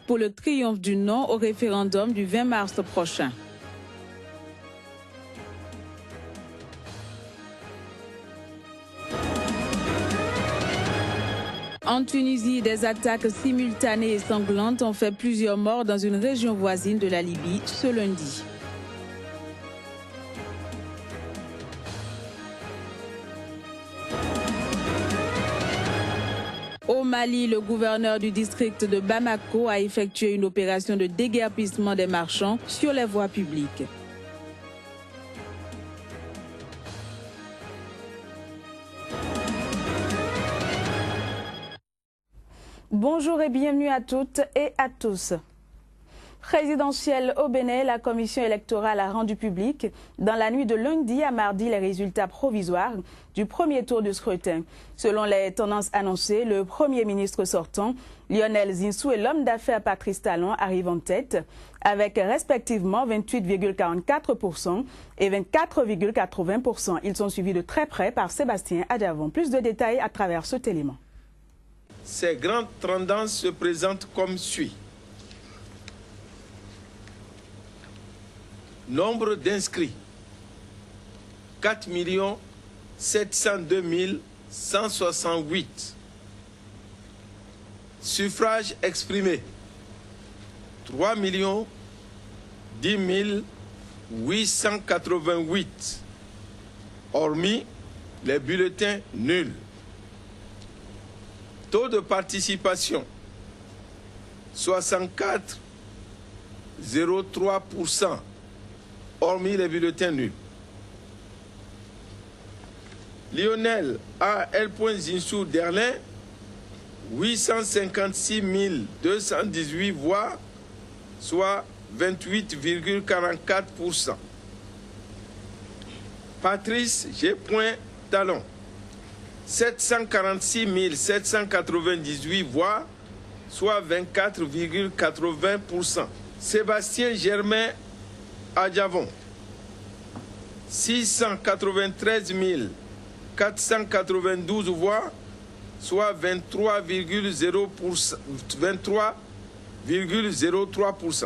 pour le triomphe du non au référendum du 20 mars prochain. En Tunisie, des attaques simultanées et sanglantes ont fait plusieurs morts dans une région voisine de la Libye ce lundi. Au Mali, le gouverneur du district de Bamako a effectué une opération de déguerpissement des marchands sur les voies publiques. Bonjour et bienvenue à toutes et à tous. Présidentielle au Bénin, la commission électorale a rendu public dans la nuit de lundi à mardi les résultats provisoires du premier tour du scrutin. Selon les tendances annoncées, le Premier ministre sortant, Lionel Zinsou, et l'homme d'affaires Patrice Talon arrivent en tête avec respectivement 28,44% et 24,80%. Ils sont suivis de très près par Sébastien Adjavon. Plus de détails à travers ce élément. Ces grandes tendances se présentent comme suit. Nombre d'inscrits, 4 702 168. Suffrages exprimés, 3 10 888, hormis les bulletins nuls. Taux de participation, 64,03%, hormis les bulletins nuls. Lionel A. L. Zinsou Derlin, 856 218 voix, soit 28,44%. Patrice G. Talon, 746 798 voix, soit 24,80%. Sébastien Germain Adjavon, 693 492 voix, soit 23,03%.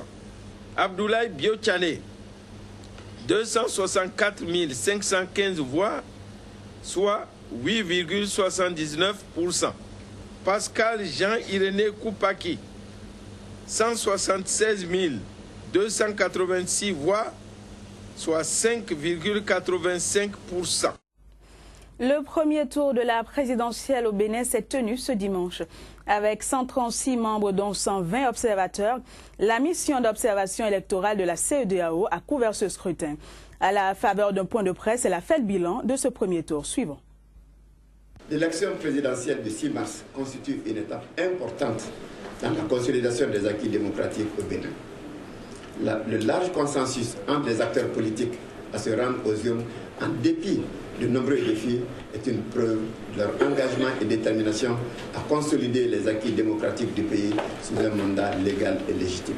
Abdoulaye Biochane, 264 515 voix, soit 8,79%. Pascal Jean-Irénée Koupaki, 176 286 voix, soit 5,85%. Le premier tour de la présidentielle au Bénin s'est tenu ce dimanche. Avec 136 membres dont 120 observateurs, la mission d'observation électorale de la CEDEAO a couvert ce scrutin. À la faveur d'un point de presse, elle a fait le bilan de ce premier tour. Suivant. L'élection présidentielle du 6 mars constitue une étape importante dans la consolidation des acquis démocratiques au Bénin. Le large consensus entre les acteurs politiques à se rendre aux urnes en dépit de nombreux défis est une preuve de leur engagement et détermination à consolider les acquis démocratiques du pays sous un mandat légal et légitime.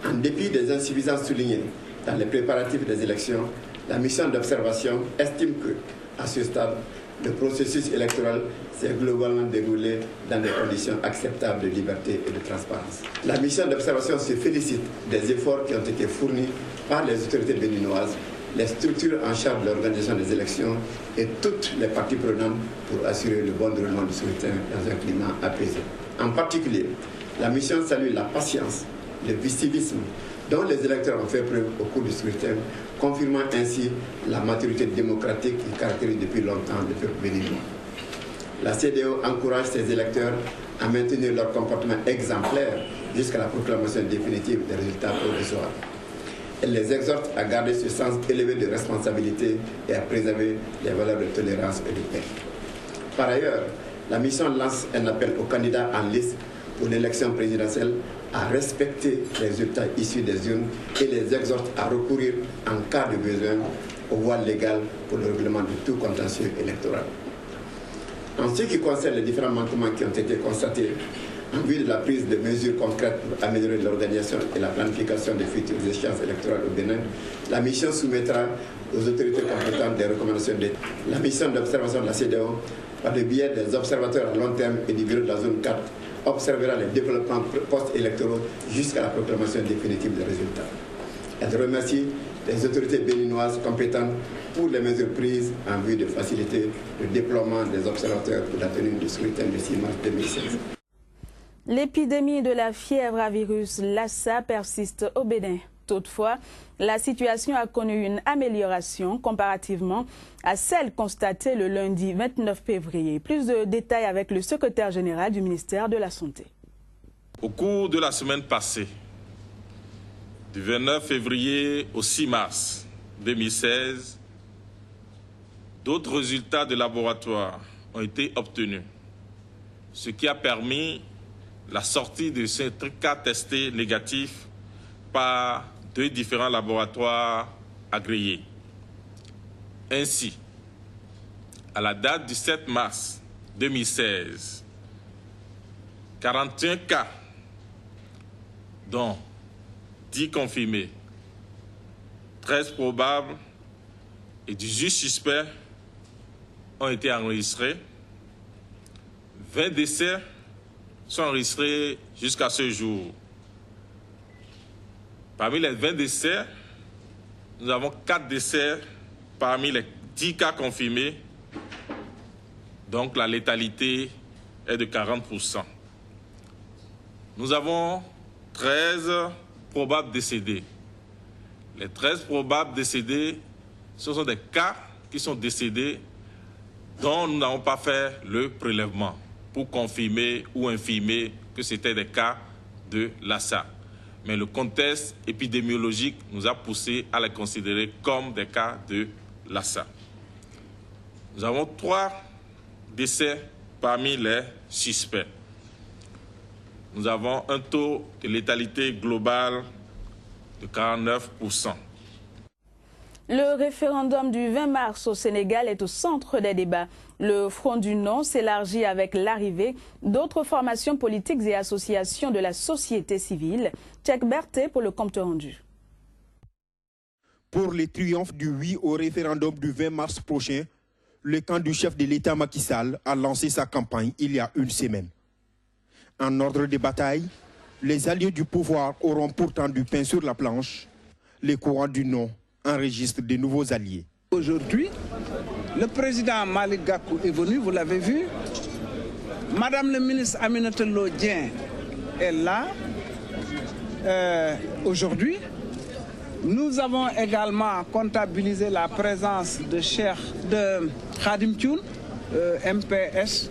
En dépit des insuffisances soulignées dans les préparatifs des élections, la mission d'observation estime que, à ce stade, le processus électoral s'est globalement déroulé dans des conditions acceptables de liberté et de transparence. La mission d'observation se félicite des efforts qui ont été fournis par les autorités béninoises, les structures en charge de l'organisation des élections et toutes les parties prenantes pour assurer le bon déroulement du scrutin dans un climat apaisé. En particulier, la mission salue la patience, le civisme dont les électeurs ont fait preuve au cours du scrutin, confirmant ainsi la maturité démocratique qui caractérise depuis longtemps le peuple béninois. La CEDEAO encourage ses électeurs à maintenir leur comportement exemplaire jusqu'à la proclamation définitive des résultats provisoires. Elle les exhorte à garder ce sens élevé de responsabilité et à préserver les valeurs de tolérance et de paix. Par ailleurs, la mission lance un appel aux candidats en liste pour l'élection présidentielle à respecter les résultats issus des urnes et les exhorte à recourir en cas de besoin aux voies légales pour le règlement de tout contentieux électoral. En ce qui concerne les différents manquements qui ont été constatés en vue de la prise de mesures concrètes pour améliorer l'organisation et la planification des futures échéances électorales au Bénin, la mission soumettra aux autorités compétentes des recommandations de la mission d'observation de la CEDEAO par le biais des observateurs à long terme et du bureau de la zone 4 observera les développements post-électoraux jusqu'à la proclamation définitive des résultats. Elle remercie les autorités béninoises compétentes pour les mesures prises en vue de faciliter le déploiement des observateurs pour la tenue du scrutin du 6 mars 2016. L'épidémie de la fièvre à virus Lassa persiste au Bénin. Toutefois, la situation a connu une amélioration comparativement à celle constatée le lundi 29 février. Plus de détails avec le secrétaire général du ministère de la Santé. Au cours de la semaine passée, du 29 février au 6 mars 2016, d'autres résultats de laboratoire ont été obtenus, ce qui a permis la sortie de ces cas testés négatifs par 2 différents laboratoires agréés. Ainsi, à la date du 7 mars 2016, 41 cas, dont 10 confirmés, 13 probables et 18 suspects ont été enregistrés. 20 décès sont enregistrés jusqu'à ce jour. Parmi les 20 décès, nous avons 4 décès parmi les 10 cas confirmés. Donc la létalité est de 40%. Nous avons 13 probables décédés. Les 13 probables décédés, ce sont des cas qui sont décédés dont nous n'avons pas fait le prélèvement pour confirmer ou infirmer que c'était des cas de Lassa. Mais le contexte épidémiologique nous a poussé à les considérer comme des cas de Lassa. Nous avons 3 décès parmi les suspects. Nous avons un taux de létalité globale de 49%. Le référendum du 20 mars au Sénégal est au centre des débats. Le Front du Non s'élargit avec l'arrivée d'autres formations politiques et associations de la société civile. Tchèque Berthe pour le compte rendu. Pour le triomphe du oui au référendum du 20 mars prochain, le camp du chef de l'État Macky Sall a lancé sa campagne il y a une semaine. En ordre de bataille, les alliés du pouvoir auront pourtant du pain sur la planche. Les courants du non enregistrent de nouveaux alliés. Aujourd'hui, le président Malick Gakou est venu, vous l'avez vu. Madame le ministre Aminata Lô Dieng est là. Aujourd'hui, nous avons également comptabilisé la présence de Khadim Thioune, MPS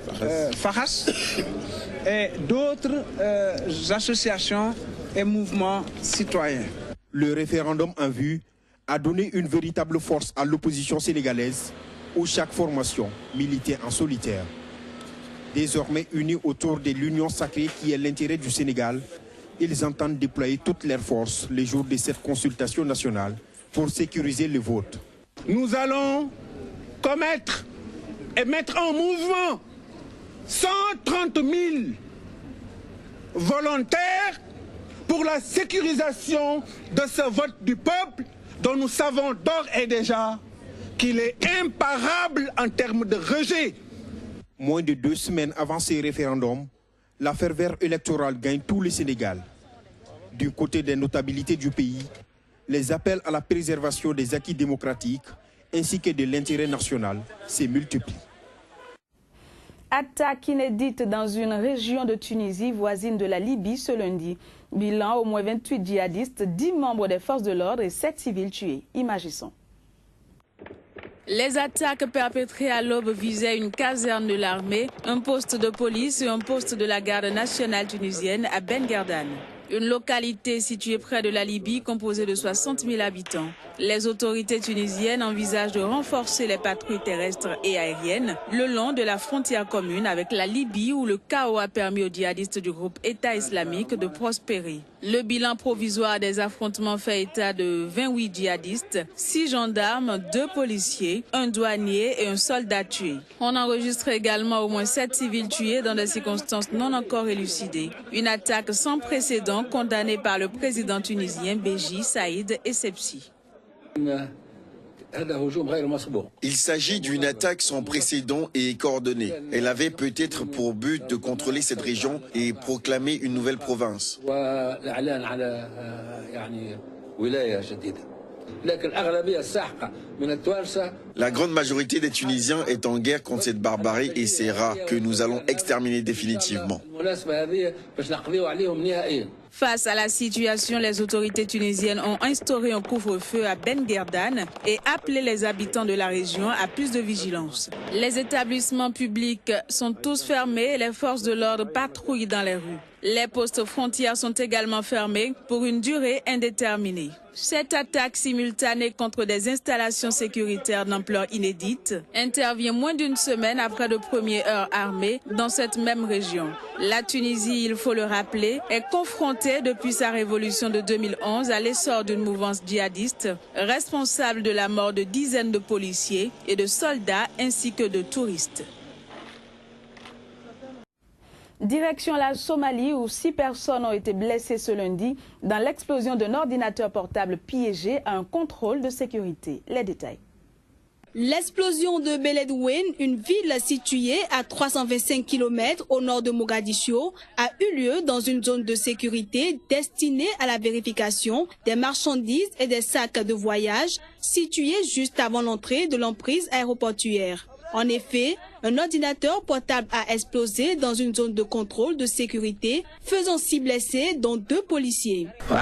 Fahas, et d'autres associations et mouvements citoyens. Le référendum en vue a donné une véritable force à l'opposition sénégalaise, où chaque formation militait en solitaire. Désormais unis autour de l'union sacrée qui est l'intérêt du Sénégal, ils entendent déployer toutes leurs forces les jours de cette consultation nationale pour sécuriser le vote. Nous allons commettre et mettre en mouvement 130 000 volontaires pour la sécurisation de ce vote du peuple dont nous savons d'ores et déjà qu'il est imparable en termes de rejet. Moins de 2 semaines avant ces référendums, la ferveur électorale gagne tout le Sénégal. Du côté des notabilités du pays, les appels à la préservation des acquis démocratiques ainsi que de l'intérêt national se multiplient. Attaque inédite dans une région de Tunisie voisine de la Libye ce lundi. Bilan, au moins 28 djihadistes, 10 membres des forces de l'ordre et 7 civils tués. Imagissons. Les attaques perpétrées à l'aube visaient une caserne de l'armée, un poste de police et un poste de la garde nationale tunisienne à Ben Guerdane. Une localité située près de la Libye composée de 60 000 habitants. Les autorités tunisiennes envisagent de renforcer les patrouilles terrestres et aériennes le long de la frontière commune avec la Libye où le chaos a permis aux djihadistes du groupe État islamique de prospérer. Le bilan provisoire des affrontements fait état de 28 djihadistes, 6 gendarmes, 2 policiers, un douanier et un soldat tué. On enregistre également au moins 7 civils tués dans des circonstances non encore élucidées. Une attaque sans précédent condamnée par le président tunisien Béji Saïd Essebsi. Il s'agit d'une attaque sans précédent et coordonnée. Elle avait peut-être pour but de contrôler cette région et proclamer une nouvelle province. La grande majorité des Tunisiens est en guerre contre cette barbarie et c'est rare que nous allons exterminer définitivement. Face à la situation, les autorités tunisiennes ont instauré un couvre-feu à Ben Guerdane et appelé les habitants de la région à plus de vigilance. Les établissements publics sont tous fermés et les forces de l'ordre patrouillent dans les rues. Les postes frontières sont également fermés pour une durée indéterminée. Cette attaque simultanée contre des installations sécuritaires d'ampleur inédite intervient moins d'une semaine après de premières heures armées dans cette même région. La Tunisie, il faut le rappeler, est confrontée depuis sa révolution de 2011 à l'essor d'une mouvance djihadiste responsable de la mort de dizaines de policiers et de soldats ainsi que de touristes. Direction la Somalie où 6 personnes ont été blessées ce lundi dans l'explosion d'un ordinateur portable piégé à un contrôle de sécurité. Les détails. L'explosion de Beledweyne, une ville située à 325 km au nord de Mogadiscio, a eu lieu dans une zone de sécurité destinée à la vérification des marchandises et des sacs de voyage située juste avant l'entrée de l'emprise aéroportuaire. En effet, un ordinateur portable a explosé dans une zone de contrôle de sécurité, faisant 6 blessés, dont 2 policiers. Je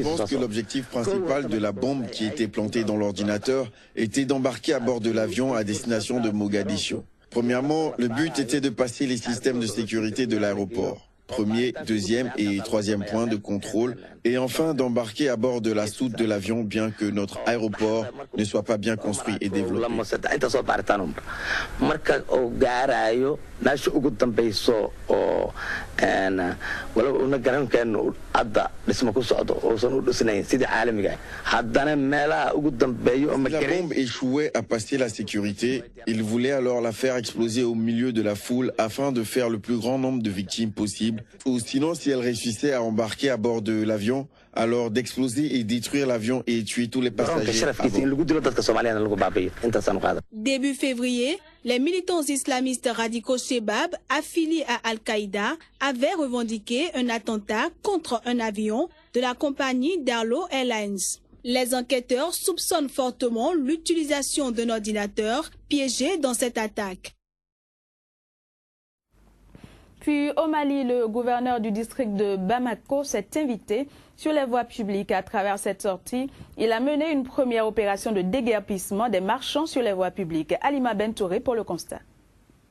pense que l'objectif principal de la bombe qui était plantée dans l'ordinateur était d'embarquer à bord de l'avion à destination de Mogadiscio. Premièrement, le but était de passer les systèmes de sécurité de l'aéroport. Premier, deuxième et troisième point de contrôle, et enfin d'embarquer à bord de la soute de l'avion bien que notre aéroport ne soit pas bien construit et développé. La bombe échouait à passer la sécurité. Il voulait alors la faire exploser au milieu de la foule afin de faire le plus grand nombre de victimes possible. Ou sinon, si elle réussissait à embarquer à bord de l'avion, alors d'exploser et détruire l'avion et tuer tous les passagers. Début février, les militants islamistes radicaux Shebab, affiliés à Al-Qaïda, avaient revendiqué un attentat contre un avion de la compagnie Darlo Airlines. Les enquêteurs soupçonnent fortement l'utilisation d'un ordinateur piégé dans cette attaque. Puis au Mali, le gouverneur du district de Bamako s'est invité sur les voies publiques. À travers cette sortie, il a mené une première opération de déguerpissement des marchands sur les voies publiques. Alima Bentouré pour le constat.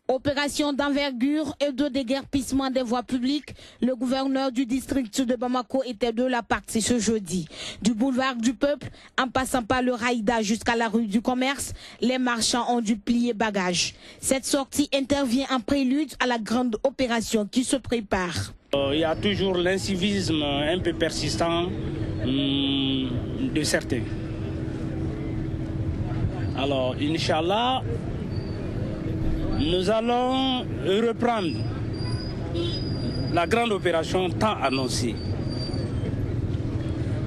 Opération d'envergure et de déguerpissement des voies publiques. Le gouverneur du district de Bamako était de la partie ce jeudi. Du boulevard du Peuple, en passant par le Raïda jusqu'à la rue du Commerce, les marchands ont dû plier bagages. Cette sortie intervient en prélude à la grande opération qui se prépare. Il y a toujours l'incivisme un peu persistant de certains. Alors, Inch'Allah, nous allons reprendre la grande opération tant annoncée.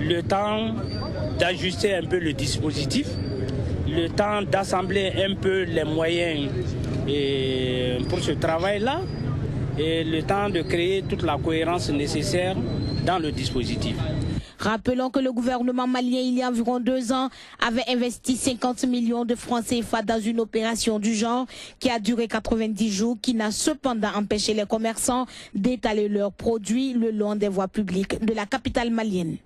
Le temps d'ajuster un peu le dispositif, le temps d'assembler un peu les moyens pour ce travail-là et le temps de créer toute la cohérence nécessaire dans le dispositif. Rappelons que le gouvernement malien, il y a environ 2 ans, avait investi 50 millions de francs CFA dans une opération du genre qui a duré 90 jours, qui n'a cependant empêché les commerçants d'étaler leurs produits le long des voies publiques de la capitale malienne.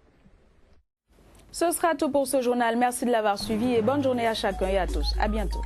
Ce sera tout pour ce journal. Merci de l'avoir suivi et bonne journée à chacun et à tous. À bientôt.